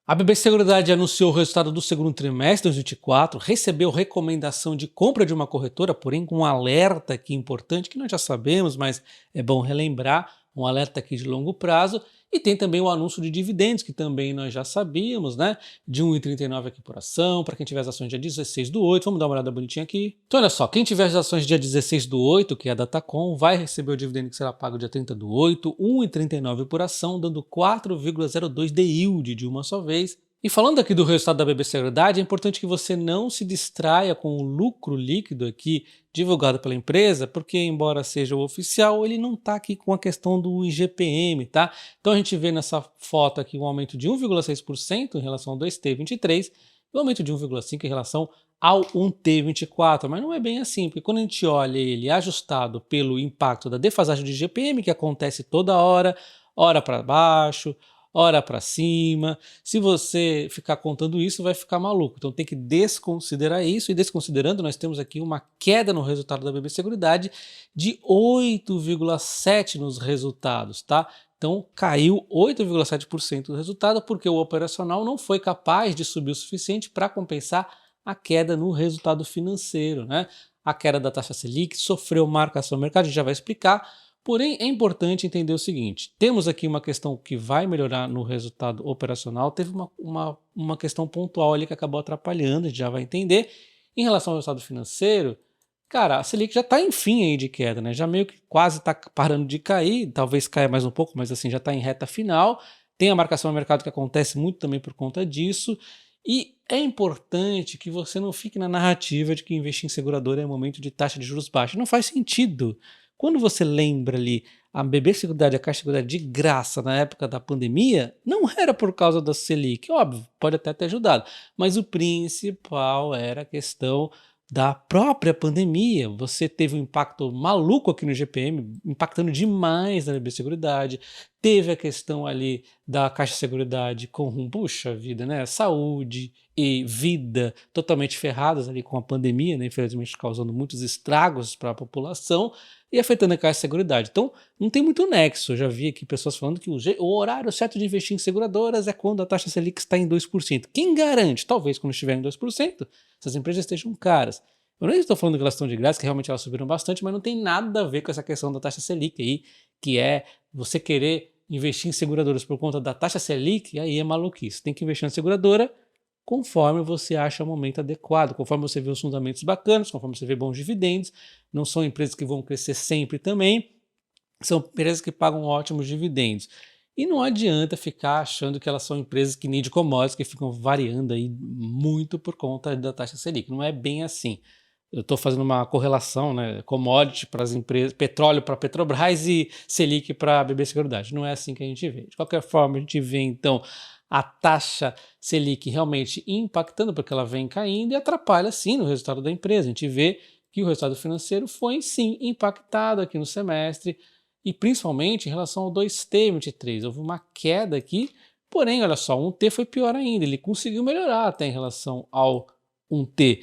A BB Seguridade anunciou o resultado do segundo trimestre de 2024, recebeu recomendação de compra de uma corretora, porém com um alerta aqui importante, que nós já sabemos, mas é bom relembrar, um alerta aqui de longo prazo, e tem também o anúncio de dividendos, que também nós já sabíamos, né? De 1,39 aqui por ação, para quem tiver as ações dia 16/8, vamos dar uma olhada bonitinha aqui. Então olha só, quem tiver as ações dia 16/8, que é a Datacom, vai receber o dividendo que será pago dia 30/8, 1,39 por ação, dando 4,02 de yield de uma só vez. E falando aqui do resultado da BB Seguridade, é importante que você não se distraia com o lucro líquido aqui divulgado pela empresa, porque embora seja o oficial, ele não está aqui com a questão do IGPM, tá? Então a gente vê nessa foto aqui um aumento de 1,6% em relação ao 2T23 e um aumento de 1,5% em relação ao 1T24, mas não é bem assim, porque quando a gente olha ele ajustado pelo impacto da defasagem de IGPM, que acontece toda hora para baixo, hora para cima, se você ficar contando isso, vai ficar maluco. Então tem que desconsiderar isso, e desconsiderando, nós temos aqui uma queda no resultado da BB Seguridade de 8,7% nos resultados, tá? Então caiu 8,7% do resultado, porque o operacional não foi capaz de subir o suficiente para compensar a queda no resultado financeiro, né? A queda da taxa Selic sofreu marcação no mercado, a gente já vai explicar. Porém, é importante entender o seguinte, temos aqui uma questão que vai melhorar no resultado operacional, teve uma questão pontual ali que acabou atrapalhando, a gente já vai entender. Em relação ao resultado financeiro, cara, a Selic já está em fim aí de queda, né? Já meio que quase está parando de cair, talvez caia mais um pouco, mas assim, já está em reta final. Tem a marcação no mercado que acontece muito também por conta disso. E é importante que você não fique na narrativa de que investir em seguradora é momento de taxa de juros baixa. Não faz sentido. Quando você lembra ali a BB Seguridade, a Caixa Seguridade de graça na época da pandemia, não era por causa da Selic, óbvio, pode até ter ajudado, mas o principal era a questão da própria pandemia. Você teve um impacto maluco aqui no GPM, impactando demais na BB Seguridade, teve a questão ali da Caixa Seguridade com, puxa vida, né, saúde e vida totalmente ferradas ali com a pandemia, né, infelizmente causando muitos estragos para a população, e afetando a Caixa de Seguridade. Então, não tem muito nexo. Eu já vi aqui pessoas falando que o horário certo de investir em seguradoras é quando a taxa Selic está em 2%. Quem garante? Talvez quando estiver em 2%, essas empresas estejam caras. Eu nem estou falando que elas estão de graça, que realmente elas subiram bastante, mas não tem nada a ver com essa questão da taxa Selic aí, que é você querer investir em seguradoras por conta da taxa Selic, aí é maluquice. Tem que investir na seguradora conforme você acha o momento adequado, conforme você vê os fundamentos bacanas, conforme você vê bons dividendos. Não são empresas que vão crescer sempre também, são empresas que pagam ótimos dividendos. E não adianta ficar achando que elas são empresas que nem de commodities, que ficam variando aí muito por conta da taxa Selic. Não é bem assim. Eu estou fazendo uma correlação, né, commodity para as empresas, petróleo para Petrobras e Selic para a BB Seguridade. Não é assim que a gente vê. De qualquer forma, a gente vê então a taxa Selic realmente impactando, porque ela vem caindo e atrapalha sim no resultado da empresa. A gente vê que o resultado financeiro foi sim impactado aqui no semestre, e principalmente em relação ao 2T23. Houve uma queda aqui, porém, olha só, o 1T foi pior ainda, ele conseguiu melhorar até em relação ao 1T.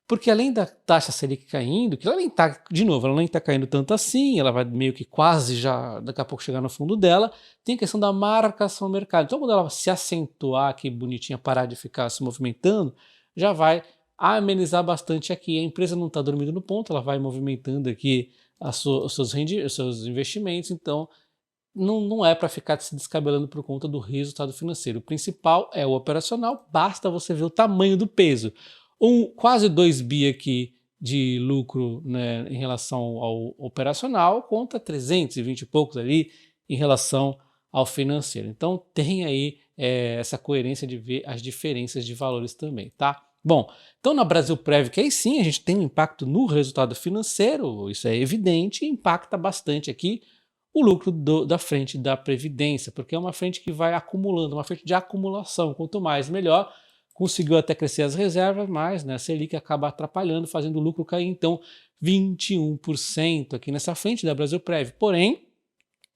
Porque além da taxa Selic caindo, que ela nem está, de novo, ela nem está caindo tanto assim, ela vai meio que quase já, daqui a pouco chegar no fundo dela, tem a questão da marcação no mercado. Então quando ela se acentuar aqui bonitinha, parar de ficar se movimentando, já vai amenizar bastante aqui. A empresa não está dormindo no ponto, ela vai movimentando aqui os seus investimentos, então não é para ficar se descabelando por conta do resultado financeiro. O principal é o operacional, basta você ver o tamanho do peso. Quase 2 bi aqui de lucro, né, em relação ao operacional, contra 320 e poucos ali em relação ao financeiro. Então tem aí essa coerência de ver as diferenças de valores também, tá? Bom, então na Brasilprev, que aí sim a gente tem um impacto no resultado financeiro, isso é evidente, impacta bastante aqui o lucro da frente da Previdência, porque é uma frente que vai acumulando, uma frente de acumulação, quanto mais melhor. Conseguiu até crescer as reservas, mas né, a Selic acaba atrapalhando, fazendo o lucro cair, então 21% aqui nessa frente da Brasilprev. Porém,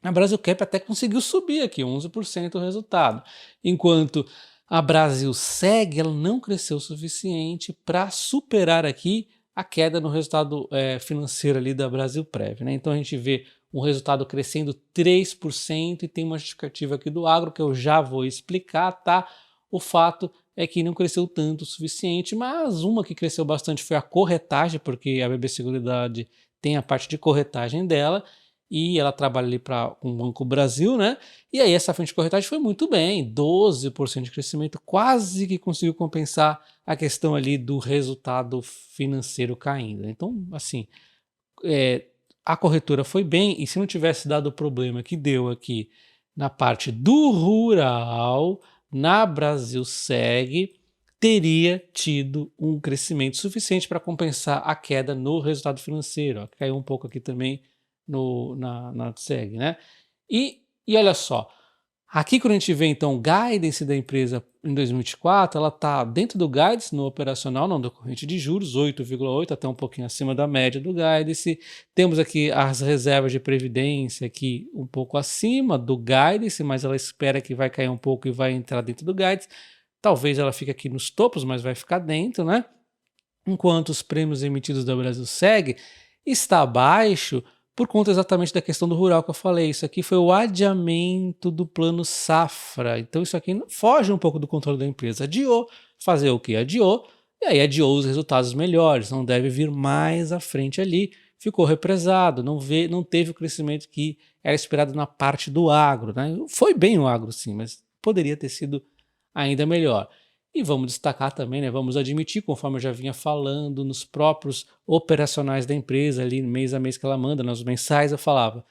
a Brasilcap até conseguiu subir aqui, 11% o resultado, enquanto a Brasilseg ela não cresceu o suficiente para superar aqui a queda no resultado financeiro ali da Brasilprev, né? Então a gente vê um resultado crescendo 3% e tem uma justificativa aqui do agro que eu já vou explicar, tá? O fato é que não cresceu tanto o suficiente, mas uma que cresceu bastante foi a corretagem, porque a BB Seguridade tem a parte de corretagem dela, e ela trabalha ali com o Banco Brasil, né? E aí essa frente de corretagem foi muito bem, 12% de crescimento, quase que conseguiu compensar a questão ali do resultado financeiro caindo. Então, assim, é, a corretora foi bem, e se não tivesse dado o problema que deu aqui na parte do rural, na Brasilseg, teria tido um crescimento suficiente para compensar a queda no resultado financeiro. Ó, caiu um pouco aqui também na SEG, né? E olha só, aqui quando a gente vê então o guidance da empresa em 2024, ela está dentro do guidance no operacional não decorrente de juros, 8,8, até um pouquinho acima da média do guidance. Temos aqui as reservas de previdência aqui um pouco acima do guidance, mas ela espera que vai cair um pouco e vai entrar dentro do guidance. Talvez ela fique aqui nos topos, mas vai ficar dentro, né? Enquanto os prêmios emitidos da Brasilseg está abaixo por conta exatamente da questão do rural que eu falei. Isso aqui foi o adiamento do plano safra. Então isso aqui foge um pouco do controle da empresa. Adiou, fazer o que? Adiou, e aí adiou os resultados melhores. Não deve vir mais à frente ali. Ficou represado, não teve o crescimento que era esperado na parte do agro, né? Foi bem o agro sim, mas poderia ter sido ainda melhor. E vamos destacar também, né, vamos admitir, conforme eu já vinha falando, nos próprios operacionais da empresa, ali mês a mês que ela manda, nos mensais, eu falava,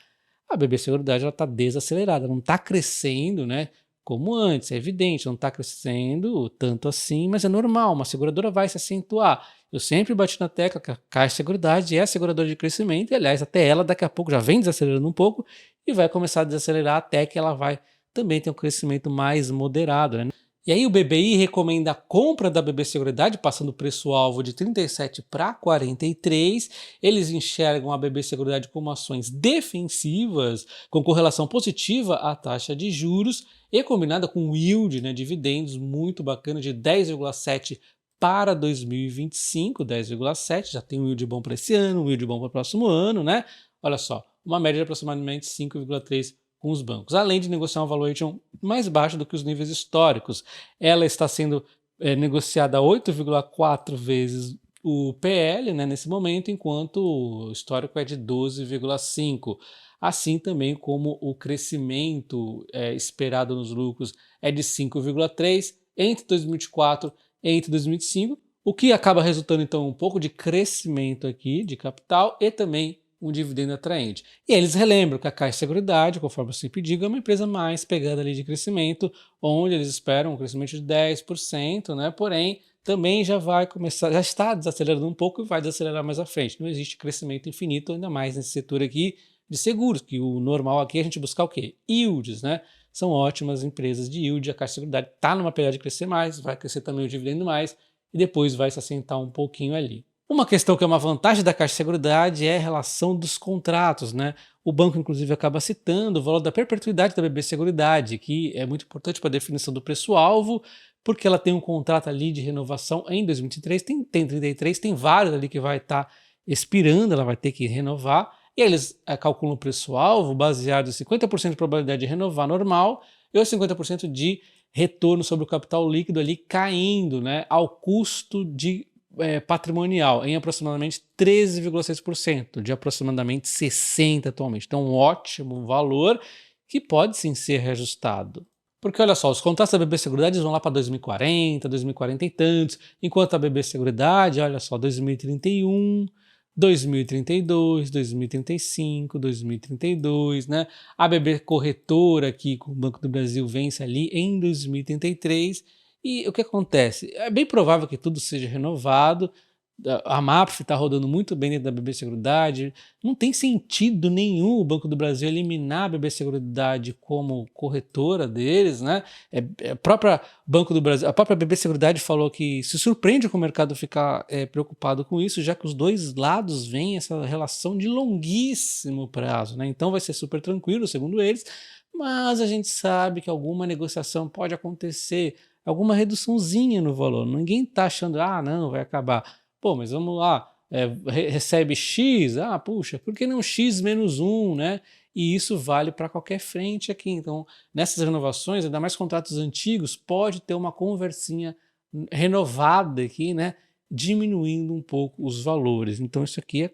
a BB Seguridade está desacelerada, não está crescendo, né, como antes, é evidente, não está crescendo tanto assim, mas é normal, uma seguradora vai se acentuar. Eu sempre bati na tecla que a Caixa Seguridade é a seguradora de crescimento, e aliás, até ela daqui a pouco já vem desacelerando um pouco, e vai começar a desacelerar até que ela vai também ter um crescimento mais moderado, né? E aí o BBI recomenda a compra da BB Seguridade, passando o preço-alvo de 37 para 43. Eles enxergam a BB Seguridade como ações defensivas, com correlação positiva à taxa de juros e combinada com um yield, né, dividendos muito bacana de 10,7 para 2025, 10,7, já tem um yield bom para esse ano, um yield bom para o próximo ano, né? Olha só, uma média de aproximadamente 5,3 com os bancos, além de negociar um valuation mais baixo do que os níveis históricos. Ela está sendo negociada a 8,4 vezes o PL, né, nesse momento, enquanto o histórico é de 12,5. Assim também como o crescimento esperado nos lucros é de 5,3 entre 2024 e entre 2025, o que acaba resultando então um pouco de crescimento aqui de capital e também um dividendo atraente. E eles relembram que a Caixa Seguridade, conforme eu sempre digo, é uma empresa mais pegada ali de crescimento, onde eles esperam um crescimento de 10%, né? Porém, também já vai começar, já está desacelerando um pouco e vai desacelerar mais à frente. Não existe crescimento infinito, ainda mais nesse setor aqui de seguros, que o normal aqui é a gente buscar o quê? Yields, né? São ótimas empresas de yield, a Caixa Seguridade está numa pegada de crescer mais, vai crescer também o dividendo mais, e depois vai se assentar um pouquinho ali. Uma questão que é uma vantagem da Caixa Seguridade é a relação dos contratos, né? O banco, inclusive, acaba citando o valor da perpetuidade da BB Seguridade, que é muito importante para a definição do preço-alvo, porque ela tem um contrato ali de renovação em 2023, tem 33, tem vários ali que vai estar expirando, ela vai ter que renovar, e aí eles calculam o preço-alvo baseado em 50% de probabilidade de renovar normal e os 50% de retorno sobre o capital líquido ali caindo, né, ao custo de patrimonial em aproximadamente 13,6%, de aproximadamente 60 atualmente. Então, um ótimo valor que pode sim ser reajustado. Porque olha só, os contratos da BB Seguridade vão lá para 2040, 2040 e tantos, enquanto a BB Seguridade, olha só, 2031, 2032, 2035, 2032, né? A BB Corretora aqui com o Banco do Brasil vence ali em 2033. E o que acontece? É bem provável que tudo seja renovado, a MAPF está rodando muito bem dentro da BB Seguridade, não tem sentido nenhum o Banco do Brasil eliminar a BB Seguridade como corretora deles, né? A própria Banco do Brasil, a própria BB Seguridade falou que se surpreende com o mercado ficar preocupado com isso, já que os dois lados veem essa relação de longuíssimo prazo, né? Então vai ser super tranquilo, segundo eles, mas a gente sabe que alguma negociação pode acontecer, alguma reduçãozinha no valor. Ninguém está achando, ah, não, vai acabar. Pô, mas vamos lá, recebe X, puxa, por que não X menos 1, né? E isso vale para qualquer frente aqui. Então, nessas renovações, ainda mais contratos antigos, pode ter uma conversinha renovada aqui, né? Diminuindo um pouco os valores. Então, isso aqui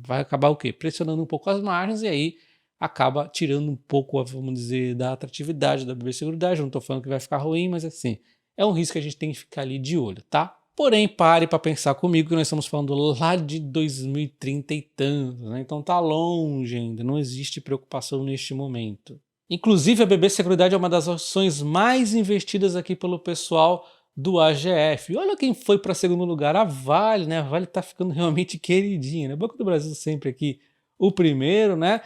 vai acabar o quê? Pressionando um pouco as margens e aí acaba tirando um pouco, vamos dizer, da atratividade da BB Seguridade. Eu não estou falando que vai ficar ruim, mas assim, é um risco que a gente tem que ficar ali de olho, tá? Porém, pare para pensar comigo que nós estamos falando lá de 2030 e tantos, né? Então tá longe ainda, não existe preocupação neste momento. Inclusive a BB Seguridade é uma das ações mais investidas aqui pelo pessoal do AGF. E olha quem foi para segundo lugar, a Vale, né? A Vale tá ficando realmente queridinha, né? Banco do Brasil sempre aqui o primeiro, né?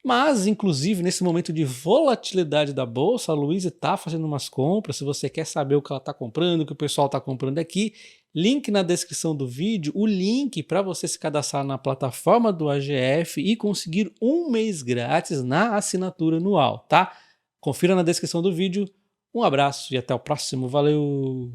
Mas, inclusive, nesse momento de volatilidade da bolsa, a Luísa está fazendo umas compras. Se você quer saber o que ela está comprando, o que o pessoal está comprando aqui, link na descrição do vídeo, o link para você se cadastrar na plataforma do AGF e conseguir um mês grátis na assinatura anual, tá? Confira na descrição do vídeo. Um abraço e até o próximo. Valeu!